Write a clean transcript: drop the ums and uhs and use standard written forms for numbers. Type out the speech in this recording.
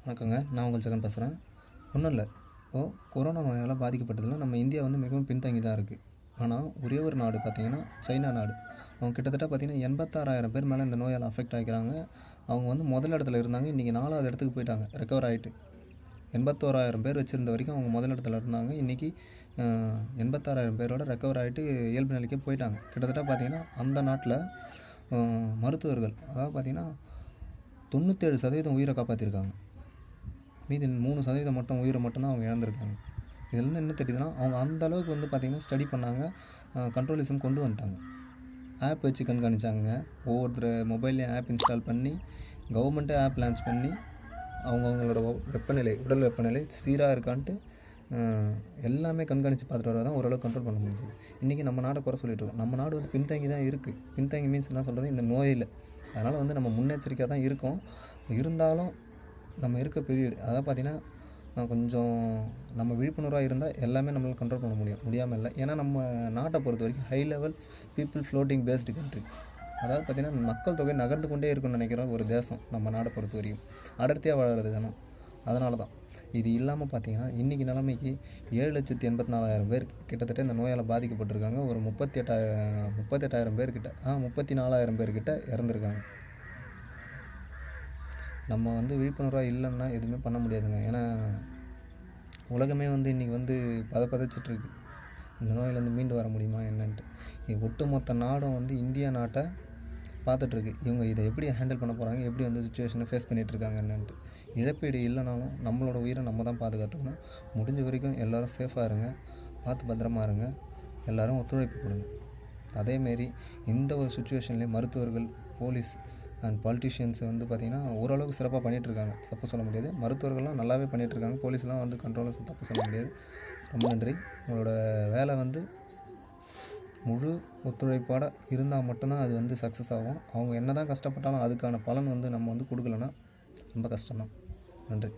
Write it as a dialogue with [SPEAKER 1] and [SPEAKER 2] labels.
[SPEAKER 1] வணக்கங்க. நான் உங்கள் ஜெகன் பேசுகிறேன். ஒன்றும் இல்லை. இப்போது கொரோனா நோயால் பாதிக்கப்பட்டதில் நம்ம இந்தியா வந்து மிகவும் பின்தங்கி தான் இருக்குது. ஆனால் ஒரே ஒரு நாடு பார்த்திங்கன்னா சைனா நாடு. அவங்க கிட்டத்தட்ட பார்த்திங்கன்னா 86,000 பேர் மேலே இந்த நோயால் அஃபெக்ட் ஆகிக்கிறாங்க. அவங்க வந்து முதல் இடத்துல இருந்தாங்க. இன்றைக்கி 4வது இடத்துக்கு போயிட்டாங்க, ரெக்கவர் ஆகிட்டு. 81,000 பேர் வச்சுருந்த வரைக்கும் அவங்க முதல் இடத்துல இருந்தாங்க. இன்றைக்கி 86,000 பேரோட ரெக்கவர் ஆகிட்டு இயல்பு நிலைக்கே போயிட்டாங்க. கிட்டத்தட்ட பார்த்திங்கன்னா அந்த நாட்டில் மருத்துவர்கள் அதாவது பார்த்திங்கன்னா 97% உயிரை காப்பாற்றிருக்காங்க. மீதி 3% மட்டும் உயிரை மட்டும்தான் அவங்க இழந்திருக்காங்க. இதுலேருந்து என்ன தெரியுதுன்னா, அவங்க அந்த அளவுக்கு வந்து பார்த்திங்கன்னா ஸ்டடி பண்ணாங்க, கண்ட்ரோலிசம் கொண்டு வந்துட்டாங்க. ஆப் வச்சு கண்காணிச்சாங்க. ஒவ்வொருத்தர் மொபைல்லையும் ஆப் இன்ஸ்டால் பண்ணி கவர்மெண்ட்டே ஆப் லான்ச் பண்ணி அவங்கவுங்களோட உடல் வெப்பநிலை சீராக இருக்கான்ட்டு எல்லாமே கண்காணித்து பார்த்துட்டு வர தான் ஓரளவுக்கு கண்ட்ரோல் பண்ண முடிஞ்சுது. இன்றைக்கி நம்ம நாடை குறை சொல்லிட்டு இருக்கோம். நம்ம நாடு வந்து பின்தங்கி தான் இருக்குது. பின்தங்கி மீன்ஸ் என்ன சொல்கிறது, இந்த நோயில். அதனால் வந்து நம்ம முன்னெச்சரிக்கையாக தான் இருக்கோம். இருந்தாலும் நம்ம இருக்க பீரியட் அதாவது பார்த்திங்கன்னா கொஞ்சம் நம்ம விழிப்புணர்வாக இருந்தால் எல்லாமே நம்மளால் கண்ட்ரோல் பண்ண முடியாமல் இல்லை. ஏன்னா நம்ம நாட்டை பொறுத்த வரைக்கும் high level people floating based country. அதாவது பார்த்திங்கன்னா மக்கள் தொகை நகர்ந்து கொண்டே இருக்குன்னு நினைக்கிற ஒரு தேசம் நம்ம நாடை பொறுத்த வரைக்கும். அடர்த்தியாக வளர்கிறது வேணும். அதனால தான் இது இல்லாமல் பார்த்திங்கன்னா இன்றைக்கி நிலைமைக்கு 7,84,000 பேர் கிட்டத்தட்ட இந்த நோயால் பாதிக்கப்பட்டிருக்காங்க. ஒரு 38,000 பேர்கிட்ட 34,000 பேர்கிட்ட இறந்துருக்காங்க. நம்ம வந்து விழிப்புணர்வாக இல்லைன்னா எதுவுமே பண்ண முடியாதுங்க. ஏன்னா உலகமே வந்து இன்றைக்கி வந்து பதச்சிட்ருக்கு. இந்த நோயிலேருந்து மீண்டு வர முடியுமா என்னன்ட்டு. ஒட்டுமொத்த நாடும் வந்து இந்தியா நாட்டை பார்த்துட்ருக்கு. இவங்க இதை எப்படி ஹேண்டில் பண்ண போகிறாங்க, எப்படி வந்து சுச்சுவேஷனை ஃபேஸ் பண்ணிகிட்ருக்காங்க என்னன்ட்டு. இழப்பீடு இல்லைனாலும் நம்மளோட உயிரை நம்ம தான் பாதுகாத்துக்கணும். முடிஞ்ச வரைக்கும் எல்லோரும் சேஃபாக இருங்க, பார்த்து பத்திரமா இருங்க, எல்லோரும் ஒத்துழைப்பு கொடுங்க. அதேமாரி இந்த ஒரு சுச்சுவேஷன்லேயும் மருத்துவர்கள், போலீஸ் அண்ட் பாலிட்டிஷியன்ஸ் வந்து பார்த்திங்கன்னா ஓரளவுக்கு சிறப்பாக பண்ணிகிட்ருக்காங்க. தப்பு சொல்ல முடியாது. மருத்துவர்கள்லாம் நல்லாவே பண்ணிகிட்ருக்காங்க. போலீஸ்லாம் வந்து கண்ட்ரோலாக தப்பு சொல்ல முடியாது. ரொம்ப நன்றி. உங்களோட வேலை வந்து முழு ஒத்துழைப்போடு இருந்தால் மட்டும்தான் அது வந்து சக்ஸஸ் ஆகும். அவங்க என்ன தான் கஷ்டப்பட்டாலும் அதுக்கான பலன் வந்து நம்ம வந்து கொடுக்கலன்னா ரொம்ப கஷ்டம்தான். நன்றி.